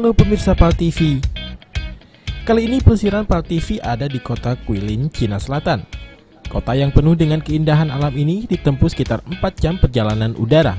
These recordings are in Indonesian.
Halo pemirsa PAL TV. Kali ini pelesiran PAL TV ada di kota Guilin, Cina Selatan. Kota yang penuh dengan keindahan alam ini ditempuh sekitar 4 jam perjalanan udara.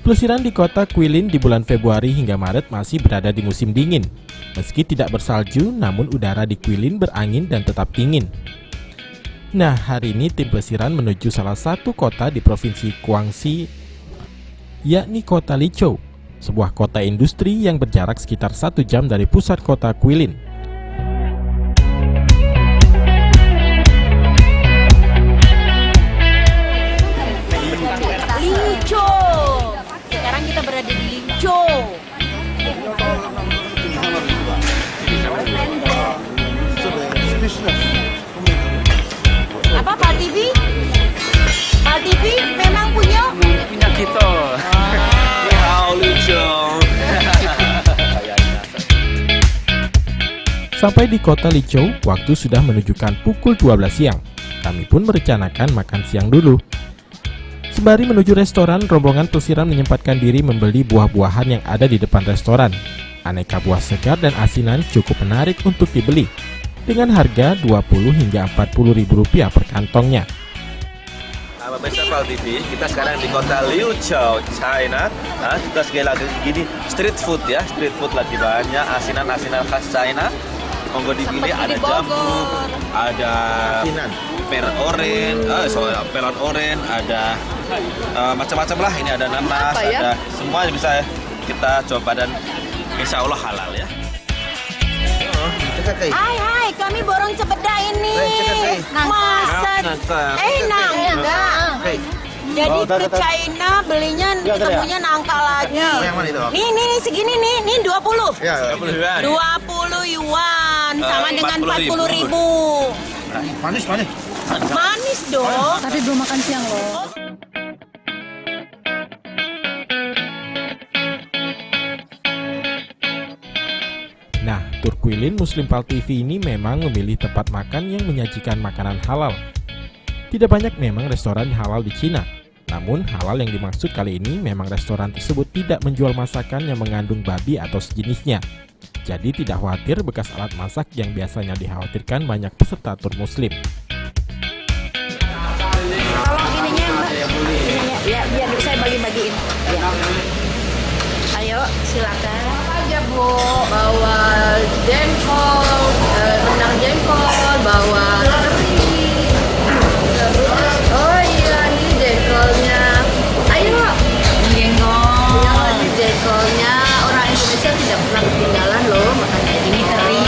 Pelesiran di kota Guilin di bulan Februari hingga Maret masih berada di musim dingin. Meski tidak bersalju, namun udara di Guilin berangin dan tetap dingin. Nah, hari ini tim pelesiran menuju salah satu kota di provinsi Guangxi, yakni kota Lichou, sebuah kota industri yang berjarak sekitar 1 jam dari pusat kota Guilin. Lichou. Sekarang kita berada di Lichou. Apa PAL TV? PAL TV memang punya kita. Sampai di kota Lichou, waktu sudah menunjukkan pukul 12 siang. Kami pun merencanakan makan siang dulu. Sembari menuju restoran, rombongan pelesiran menyempatkan diri membeli buah-buahan yang ada di depan restoran. Aneka buah segar dan asinan cukup menarik untuk dibeli, dengan harga 20 hingga 40 ribu rupiah per kantongnya. Pemirsa PAL TV, kita sekarang di kota Lichou, China. Nah, kita sekali lagi gini street food ya, street food lagi banyak, asinan-asinan khas China. Monggo dipilih, ada jambu, ada peron oren, ada macam-macam lah. Ini ada nanas, ada semua yang bisa kita coba dan insya Allah halal ya. Hai, kami borong cepeda ini. Masa nangka. Jadi ke China belinya ketemunya nangka lagi. Nih segini nih 20. 20 yuan sama dengan 40 ribu. Manis dong. Tapi belum makan siang loh. Nah, tur Guilin Muslim PAL TV ini memang memilih tempat makan yang menyajikan makanan halal. Tidak banyak memang restoran halal di Cina. Namun, halal yang dimaksud kali ini memang restoran tersebut tidak menjual masakan yang mengandung babi atau sejenisnya. Jadi tidak khawatir bekas alat masak yang biasanya dikhawatirkan banyak peserta tur muslim. Tolong ininya ya biar saya bagi-bagiin. Ya. Ayo, silakan. Apa aja Bu? Bawa jengkol, rendang jengkol, bawa oh iya, ini jengkolnya. Ayo, Jengkol. ini jengkolnya. Orang Indonesia tidak pernah ketinggalan loh makanya Ini teri.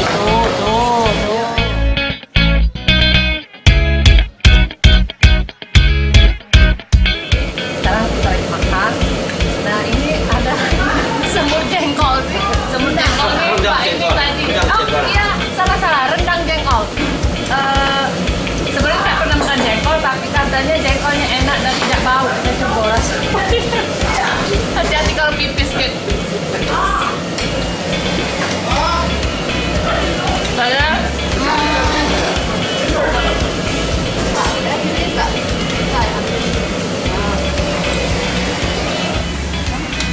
Tuh. Sekarang kita lagi makan. Nah ini ada semur jengkol sih. Semur jengkol nih Pak ini tadi. Oh iya, salah rendang jengkol. Sebenarnya nggak pernah makan jengkol, tapi katanya jengkolnya enak dan tidak bau. Saya coba bolas. Hati-hati kalau pipis gitu. Saya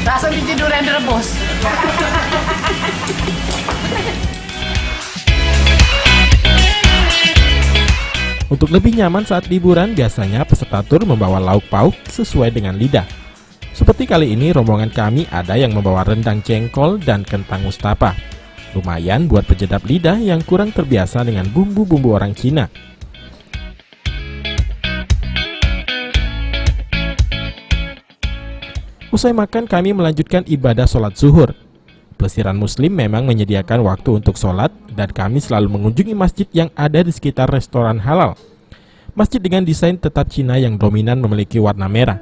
langsung ditidurin direbus. Untuk lebih nyaman saat liburan, biasanya peserta tur membawa lauk pauk sesuai dengan lidah. Seperti kali ini, rombongan kami ada yang membawa rendang jengkol dan kentang mustapa. Lumayan buat penyedap lidah yang kurang terbiasa dengan bumbu-bumbu orang Cina. Usai makan, kami melanjutkan ibadah sholat zuhur. Pelesiran muslim memang menyediakan waktu untuk sholat, dan kami selalu mengunjungi masjid yang ada di sekitar restoran halal. Masjid dengan desain tetap Cina yang dominan memiliki warna merah.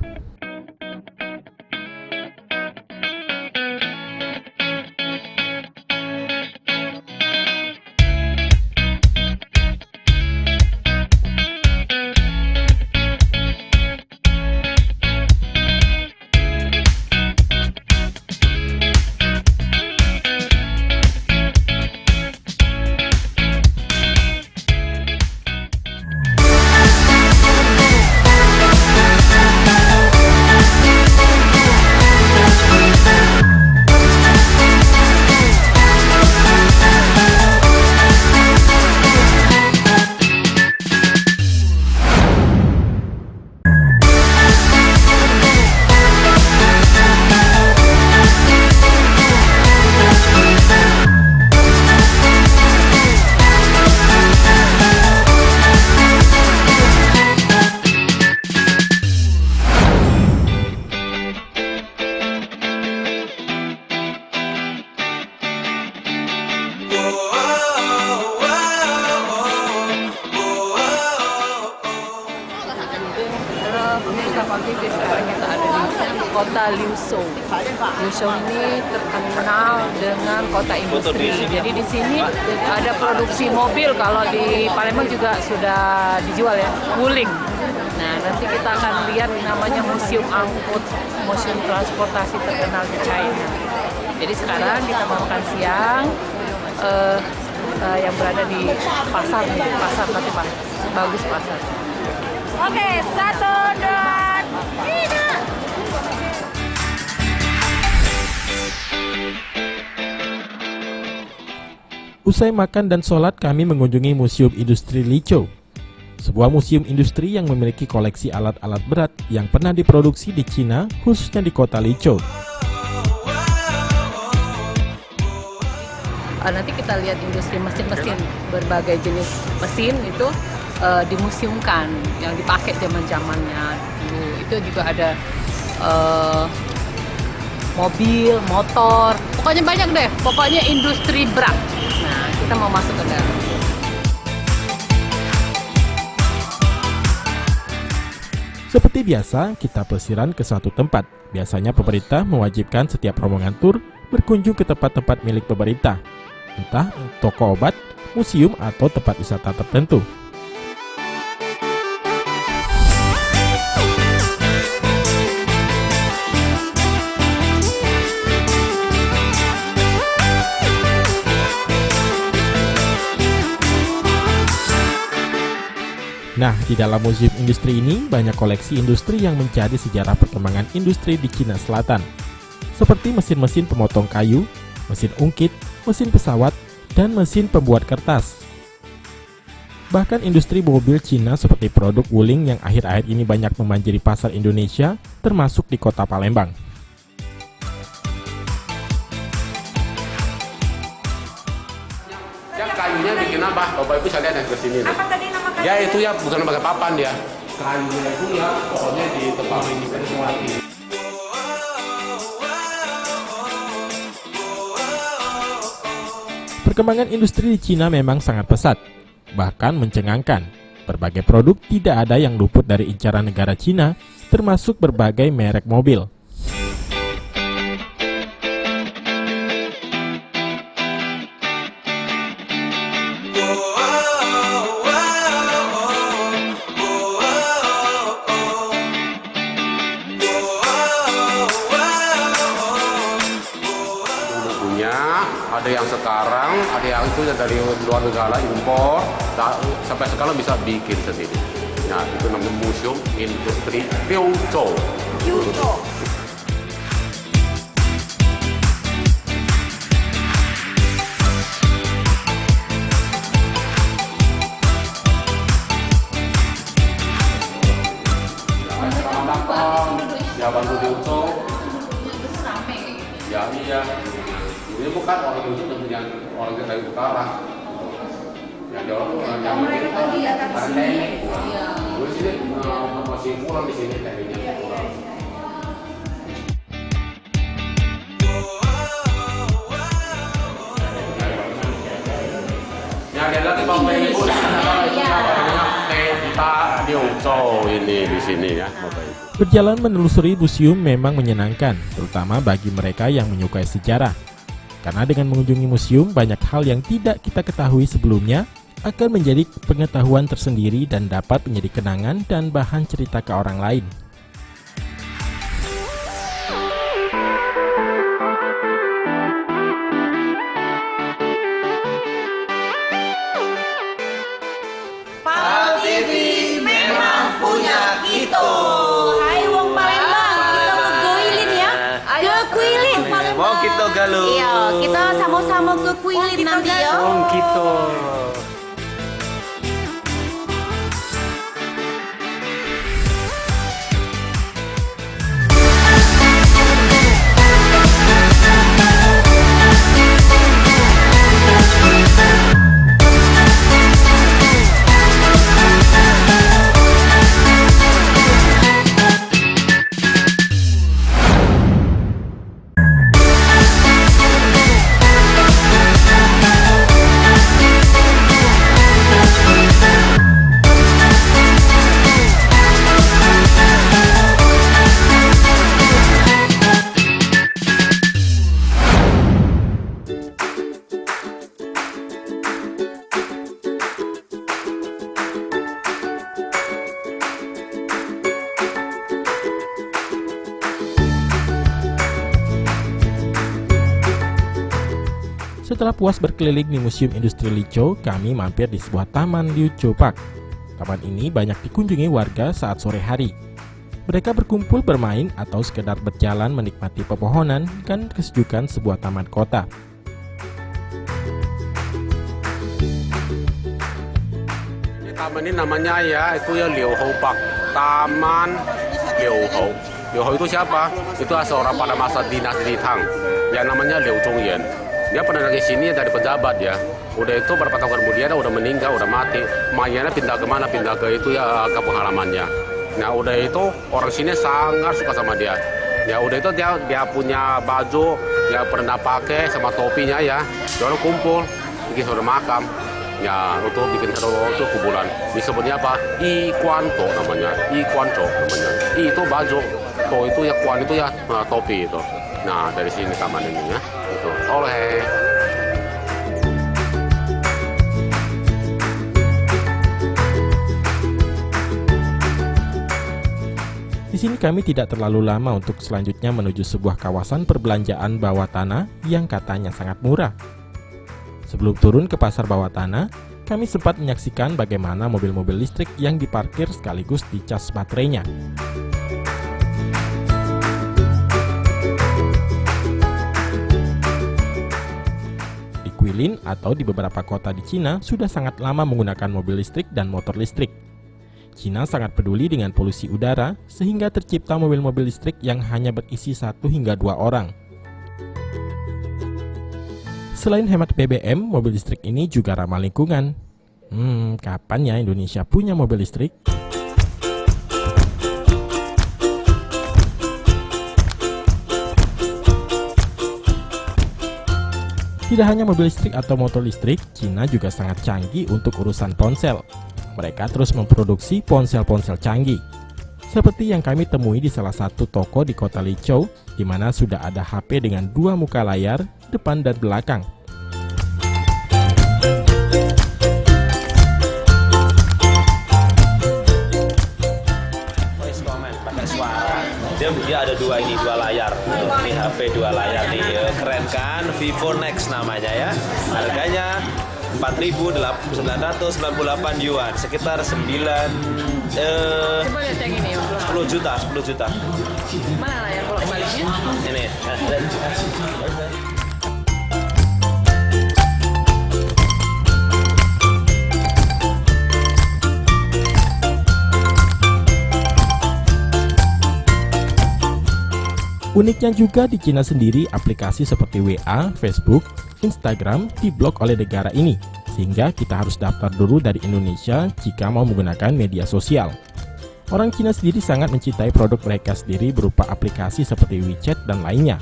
kota Liuzhou. Liuzhou ini terkenal dengan kota industri. Jadi di sini ada produksi mobil, kalau di Palembang juga sudah dijual ya, Wuling. Nah, nanti kita akan lihat namanya Museum Angkut, Museum Transportasi terkenal di China. Jadi sekarang kita mau makan siang yang berada di pasar nih, pasar tapi bagus pasar. Oke, 1, 2, 3. Usai makan dan sholat, kami mengunjungi Museum Industri Liuzhou, sebuah museum industri yang memiliki koleksi alat-alat berat yang pernah diproduksi di Cina, khususnya di kota Liuzhou. Nanti kita lihat industri mesin-mesin, berbagai jenis mesin itu dimuseumkan yang dipakai zaman-zamannya dulu. Itu juga ada mobil, motor, pokoknya banyak deh, pokoknya industri berat. Nah, kita mau masuk ke dalam. Seperti biasa, kita pelesiran ke suatu tempat. Biasanya pemerintah mewajibkan setiap rombongan tur berkunjung ke tempat-tempat milik pemerintah, entah toko obat, museum, atau tempat wisata tertentu. Nah, di dalam museum industri ini banyak koleksi industri yang menjadi sejarah perkembangan industri di Cina Selatan, seperti mesin-mesin pemotong kayu, mesin ungkit, mesin pesawat, dan mesin pembuat kertas. Bahkan industri mobil Cina seperti produk Wuling yang akhir-akhir ini banyak membanjiri pasar Indonesia, termasuk di kota Palembang. Yang kayunya bikin apa? Bapak Ibu saya lihat yang ke sini. Apa tadi nama kayu? Ya itu ya bukan pakai papan dia. Kayunya itu ya pokoknya di tempat ini kan semua ini. Perkembangan industri di Cina memang sangat pesat, bahkan mencengangkan. Berbagai produk tidak ada yang luput dari incaran negara Cina, termasuk berbagai merek mobil. Ada yang sekarang, ada yang itu dari luar negara impor, sampai sekarang bisa bikin sendiri. Nah, itu namanya Museum Industri Liuzhou. Ya, bantu Liuzhou. Ya, iya. Ini bukan orang itu yang orang dari utara. Yang di orang yang ada teknik. Gue sini masih kurang di sini tekniknya. Ya ada lagi Bapak Ibu itu namanya Pak Liuzhou ini di sini ya Bapak Ibu. Berjalan menelusuri museum memang menyenangkan, terutama bagi mereka yang menyukai sejarah. Karena dengan mengunjungi museum, banyak hal yang tidak kita ketahui sebelumnya akan menjadi pengetahuan tersendiri dan dapat menjadi kenangan dan bahan cerita ke orang lain. Pal TV memang punya kita. Hai wong Palembang, kita ke Guilin ya. Ke Guilin Palembang. Mau kita galuh. Iya, kita sama-sama ke Guilin nanti ya. Kita. Setelah puas berkeliling di Museum Industri Lichou, kami mampir di sebuah taman Lichou Park. Taman ini banyak dikunjungi warga saat sore hari. Mereka berkumpul bermain atau sekedar berjalan menikmati pepohonan dan kesejukan sebuah taman kota. Taman ini namanya ya itu ya Liu Hou Park. Taman Liu Hou. Liu Hou itu siapa? Itu seorang pada masa dinasti Tang yang namanya Liu Zhongyan. Dia pernah ke sini dari pejabat ya. Udah itu berapa tahun kemudian udah meninggal, udah mati. Mayatnya pindah kemana? Pindah ke itu ya kampung halamannya. Nah udah itu orang sini sangat suka sama dia. Ya udah itu dia punya baju ya pernah pakai sama topinya ya. Dia orang kumpul bikin suatu makam. Ya untuk bikin satu kuburan. Disebutnya apa? I Quan To namanya. I Quan To namanya. I itu baju. To itu ya Quan itu ya topi itu. Nah dari sini taman ini ya. Itu oleh. Di sini kami tidak terlalu lama untuk selanjutnya menuju sebuah kawasan perbelanjaan bawah tanah yang katanya sangat murah. Sebelum turun ke pasar bawah tanah, kami sempat menyaksikan bagaimana mobil-mobil listrik yang diparkir sekaligus dicas baterainya. Di Guilin atau di beberapa kota di Cina sudah sangat lama menggunakan mobil listrik dan motor listrik. Cina sangat peduli dengan polusi udara sehingga tercipta mobil-mobil listrik yang hanya berisi 1 hingga 2 orang. Selain hemat BBM, mobil listrik ini juga ramah lingkungan. Kapan ya Indonesia punya mobil listrik? Tidak hanya mobil listrik atau motor listrik, Cina juga sangat canggih untuk urusan ponsel. Mereka terus memproduksi ponsel-ponsel canggih. Seperti yang kami temui di salah satu toko di kota Lichou, di mana sudah ada HP dengan 2 muka layar, depan dan belakang. Voice comment pakai suara. Dia ada 2 layar. Ini HP 2 layar nih. Keren kan? Vivo Nex namanya ya. Harganya 4.998 yuan, sekitar 10 Coba lihat yang ini. 10 juta. Mana layar bolak-baliknya? Ini. Uniknya juga di Cina sendiri, aplikasi seperti WA, Facebook, Instagram diblok oleh negara ini, sehingga kita harus daftar dulu dari Indonesia jika mau menggunakan media sosial. Orang Cina sendiri sangat mencintai produk mereka sendiri berupa aplikasi seperti WeChat dan lainnya.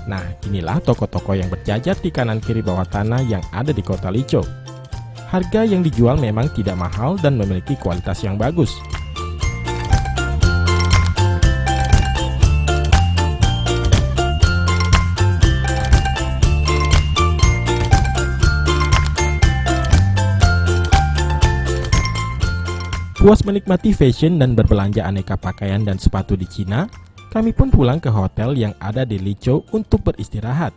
Nah, inilah toko-toko yang berjajar di kanan kiri bawah tanah yang ada di kota Lichou. Harga yang dijual memang tidak mahal dan memiliki kualitas yang bagus. Puas menikmati fashion dan berbelanja aneka pakaian dan sepatu di Cina, kami pun pulang ke hotel yang ada di Lichou untuk beristirahat.